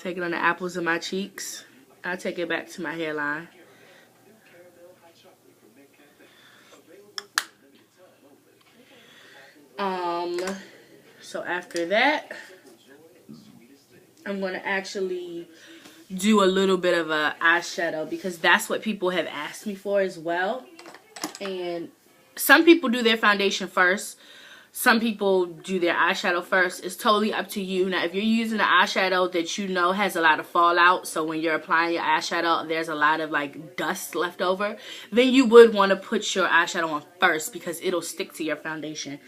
Take it on the apples of my cheeks. I'll take it back to my hairline. So after that, I'm going to actually do a little bit of a eyeshadow because that's what people have asked me for as well. And some people do their foundation first. Some people do their eyeshadow first. It's totally up to you. Now, if you're using an eyeshadow that you know has a lot of fallout, so when you're applying your eyeshadow, there's a lot of like dust left over, then you would want to put your eyeshadow on first because it'll stick to your foundation.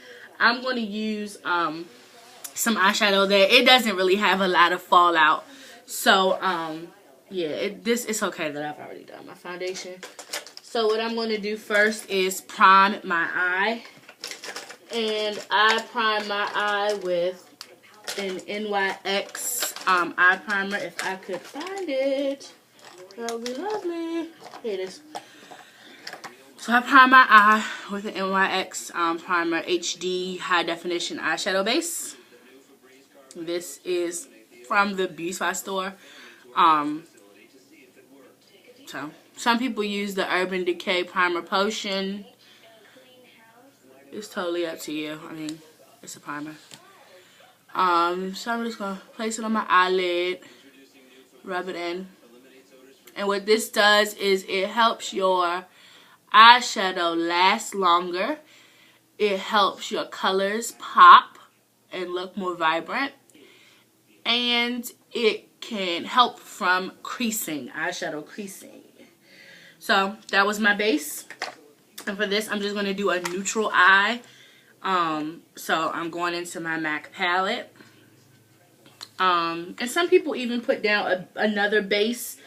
I'm going to use some eyeshadow that it doesn't really have a lot of fallout. So, yeah, it's okay that I've already done my foundation. So what I'm going to do first is prime my eye. And I prime my eye with an NYX eye primer. If I could find it, that would be lovely. Here it is. So I prime my eye with an NYX primer HD high definition eyeshadow base. This is from the Beauty Spot store. So some people use the Urban Decay Primer Potion. It's totally up to you. I mean, it's a primer. So I'm just gonna place it on my eyelid, rub it in, and what this does is it helps your eyeshadow last longer. It helps your colors pop and look more vibrant, and it can help from creasing, eyeshadow creasing. So that was my base, and for this I'm just going to do a neutral eye. So I'm going into my MAC palette, and some people even put down another base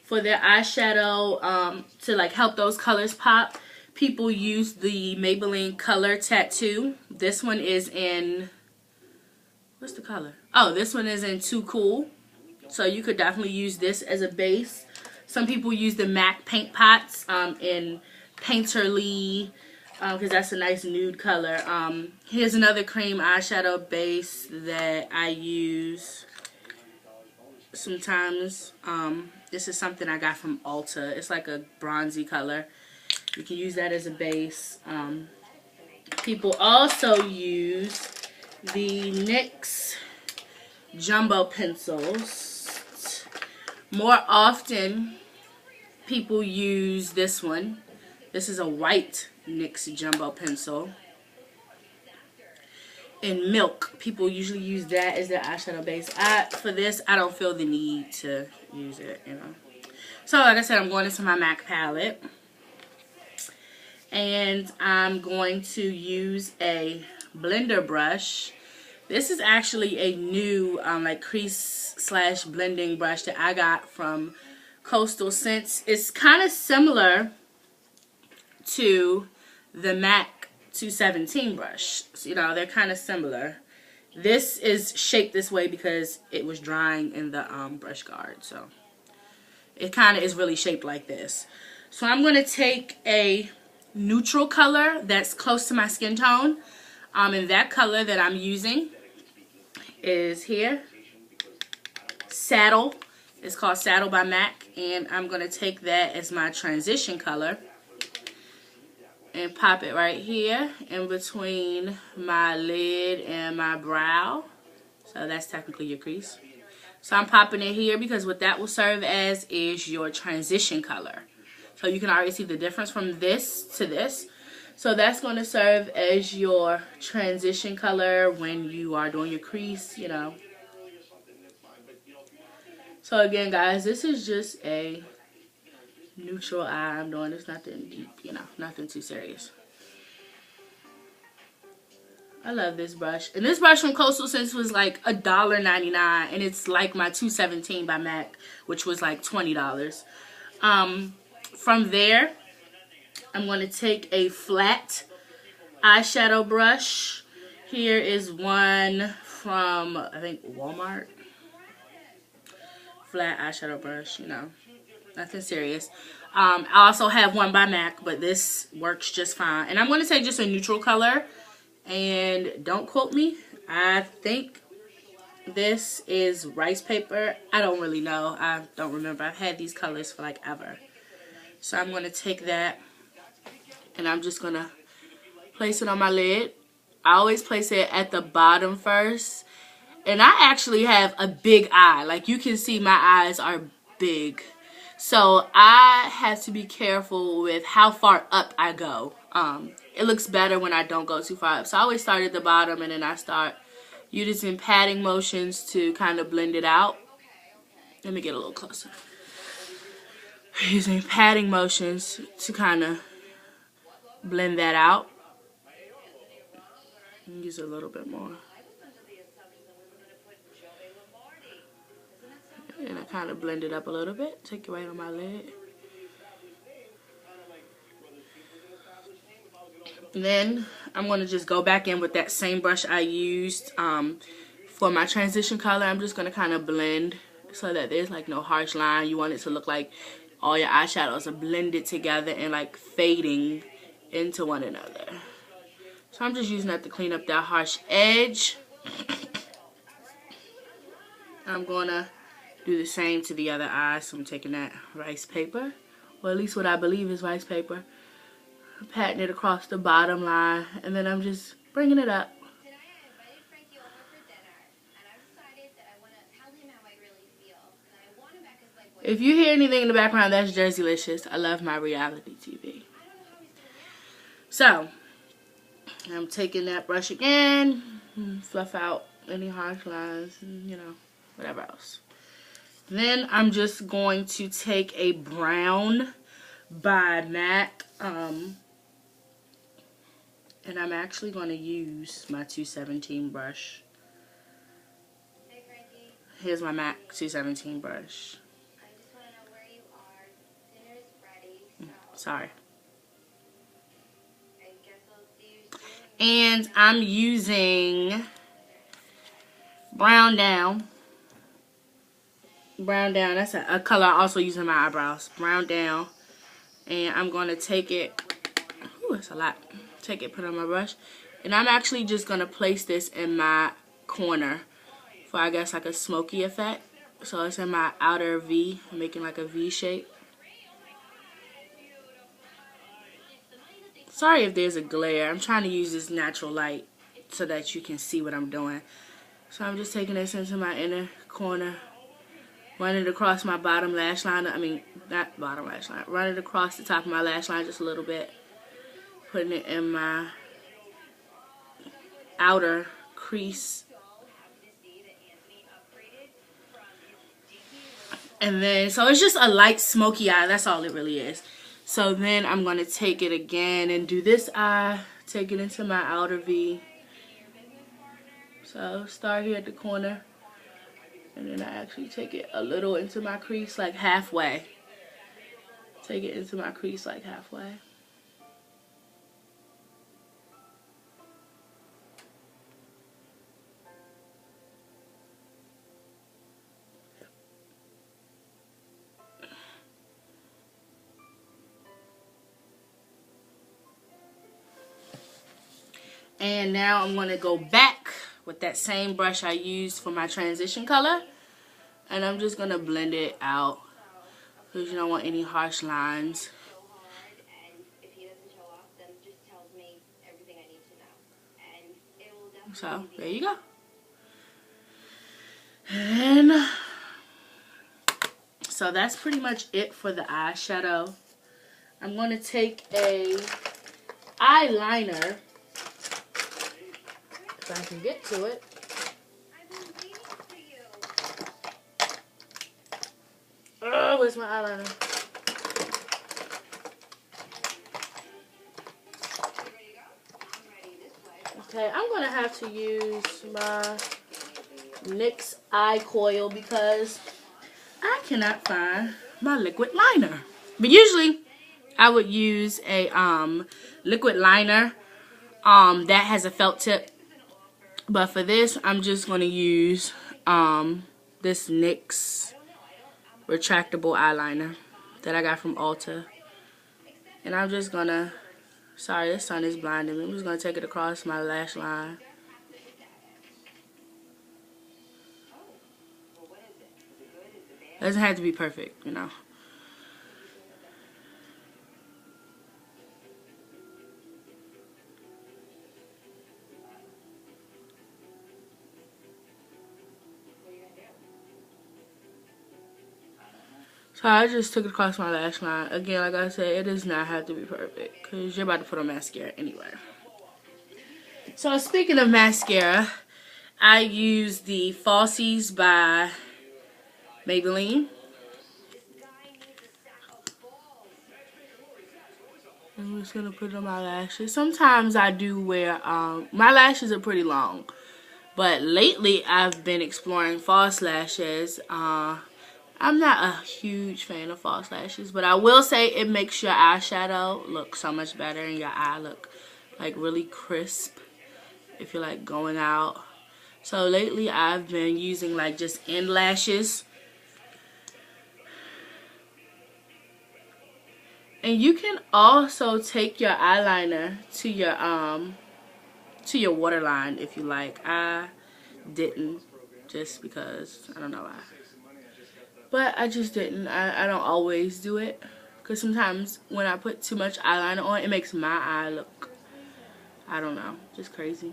for their eyeshadow to like help those colors pop. People use the Maybelline Color Tattoo. This one is in, what's the color? Oh, this one is in Too Cool. So you could definitely use this as a base. Some people use the MAC Paint Pots in Painterly because that's a nice nude color. Here's another cream eyeshadow base that I use sometimes. This is something I got from Ulta. It's like a bronzy color. You can use that as a base. People also use the NYX Jumbo Pencils. More often, people use this one. This is a white NYX Jumbo Pencil. In Milk, people usually use that as their eyeshadow base. For this, I don't feel the need to use it, you know. So, like I said, I'm going into my MAC palette. And I'm going to use a blender brush. This is actually a new like crease / blending brush that I got from Coastal Scents. It's kind of similar to the MAC 217 brush. So, you know, they're kind of similar. This is shaped this way because it was drying in the brush guard. So it kind of is really shaped like this. So I'm going to take a neutral color that's close to my skin tone. And that color that I'm using is here. Saddle. It's called Saddle by MAC. And I'm going to take that as my transition color and pop it right here in between my lid and my brow. So that's technically your crease. So I'm popping it here because what that will serve as is your transition color. So you can already see the difference from this to this. So that's going to serve as your transition color when you are doing your crease, you know. So again, guys, this is just a neutral eye I'm doing. It's nothing deep, you know, nothing too serious. I love this brush. And this brush from Coastal Scents was like $1.99, and it's like my 217 by MAC, which was like $20. From there, I'm going to take a flat eyeshadow brush. Here is one from, I think, Walmart. Flat eyeshadow brush, you know, nothing serious. I also have one by MAC, but this works just fine. And I'm going to take just a neutral color, and don't quote me. I think This is rice paper. I don't really know. I don't remember. I've had these colors for like ever. So I'm going to take that and I'm just going to place it on my lid. I always place it at the bottom first. And I actually have a big eye. Like you can see my eyes are big. So I have to be careful with how far up I go. It looks better when I don't go too far up. So I always start at the bottom and then I start using patting motions to kind of blend it out. Let me get a little closer. Using patting motions to kind of blend that out. Use a little bit more. And I kind of blend it up a little bit. Take it right on my lid. And then I'm going to just go back in with that same brush I used for my transition color. I'm just going to kind of blend so that there's like no harsh line. You want it to look like all your eyeshadows are blended together and like fading into one another. So I'm just using that to clean up that harsh edge. I'm going to do the same to the other eye. So I'm taking that rice paper, or at least what I believe is rice paper, patting it across the bottom line, and then I'm just bringing it up. If you hear anything in the background, that's Jerseylicious. I love my reality TV. So I'm taking that brush again, fluff out any harsh lines, and you know, whatever else. Then I'm just going to take a brown by MAC, and I'm actually going to use my 217 brush. Here's my MAC 217 brush. Sorry. And I'm using Brown Down. Brown Down, that's a color I also use in my eyebrows. Brown Down. And I'm going to take it, ooh, that's a lot. Take it, put it on my brush. And I'm actually just going to place this in my corner for, I guess, like a smoky effect. So it's in my outer V. I'm making like a V shape. Sorry if there's a glare. I'm trying to use this natural light so that you can see what I'm doing. So I'm just taking this into my inner corner. Run it across my bottom lash line. I mean, not bottom lash line. Run it across the top of my lash line just a little bit. Putting it in my outer crease. And then, so it's just a light smoky eye. That's all it really is. So then I'm going to take it again and do this eye. Take it into my outer V. So start here at the corner. And then I actually take it a little into my crease, like halfway. Take it into my crease like halfway. And now I'm going to go back with that same brush I used for my transition color. And I'm just going to blend it out because you don't want any harsh lines. So, there you go. And so that's pretty much it for the eyeshadow. I'm going to take a eyeliner, if I can get to it. Oh, where's my eyeliner? Okay, I'm going to have to use my NYX eye coil because I cannot find my liquid liner. But usually I would use a liquid liner that has a felt tip. But for this, I'm just going to use this NYX retractable eyeliner that I got from Ulta. And I'm just going to, sorry, the sun is blinding me. I'm just going to take it across my lash line. doesn't have to be perfect, you know. So I just took it across my lash line. Again, like I said, it does not have to be perfect because you're about to put on mascara anyway. So speaking of mascara, I use the Falsies by Maybelline. I'm just going to put it on my lashes. Sometimes I do wear, my lashes are pretty long. But lately I've been exploring false lashes. I'm not a huge fan of false lashes, but I will say it makes your eyeshadow look so much better and your eye look like really crisp if you're like going out. So lately I've been using like just end lashes. And you can also take your eyeliner to your waterline if you like. I didn't, just because I don't know why. But I just didn't. I don't always do it. Because sometimes when I put too much eyeliner on, it makes my eye look, I don't know, just crazy.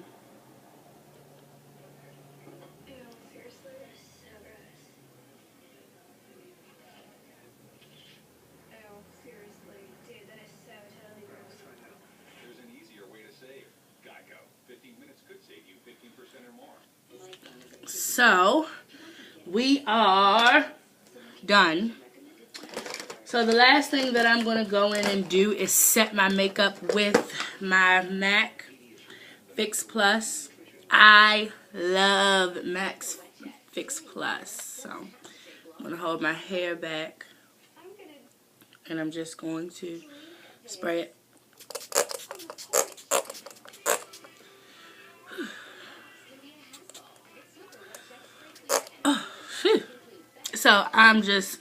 So, we are done. So the last thing that I'm going to go in and do is set my makeup with my MAC Fix Plus. I love MAC's Fix Plus. So I'm going to hold my hair back and I'm just going to spray it. Oh, phew. So I'm just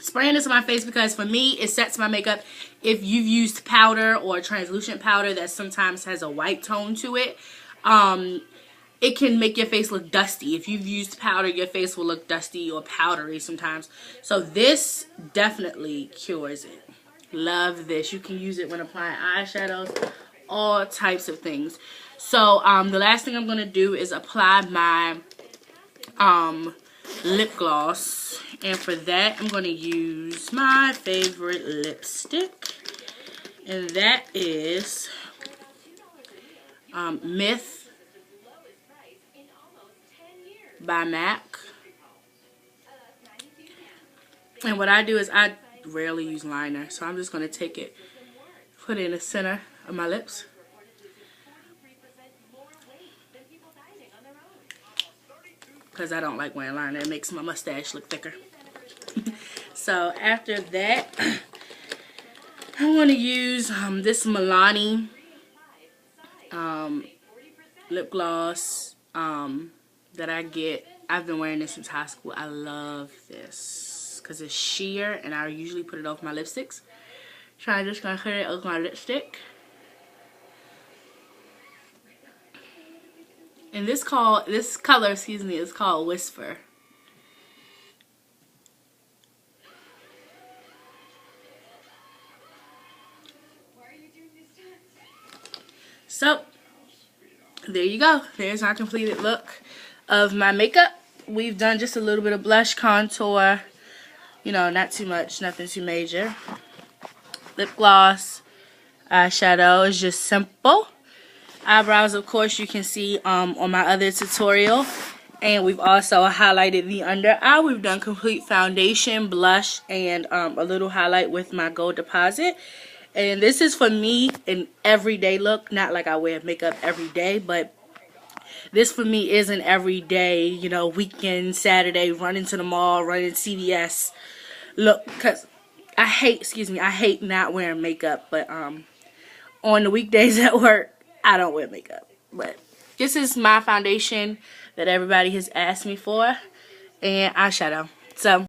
spraying this on my face because for me it sets my makeup. If you've used powder or translucent powder that sometimes has a white tone to it, it can make your face look dusty. If you've used powder, your face will look dusty or powdery sometimes. So this definitely cures it. Love this. You can use it when applying eyeshadows, all types of things. So the last thing I'm going to do is apply my lip gloss, and for that I'm going to use my favorite lipstick, and that is Myth by MAC. And what I do is I rarely use liner, so I'm just going to take it, put it in the center of my lips. Because I don't like wearing liner. It makes my mustache look thicker. So after that, I'm going to use this Milani lip gloss that I get. I've been wearing this since high school. I love this because it's sheer and I usually put it off my lipsticks. So I'm just going to put it over my lipstick. And this color, is called Whisper. So, there you go. There's my completed look of my makeup. We've done just a little bit of blush, contour, you know, not too much, nothing too major. Lip gloss, eyeshadow is just simple. Eyebrows, of course, you can see on my other tutorial. And we've also highlighted the under eye. We've done complete foundation, blush, and a little highlight with my gold deposit. And this is for me an everyday look. Not like I wear makeup every day, but this for me is an everyday, you know, weekend, Saturday, running to the mall, running CVS look. Because I hate not wearing makeup. But on the weekdays at work, I don't wear makeup. But this is my foundation that everybody has asked me for, and eyeshadow. So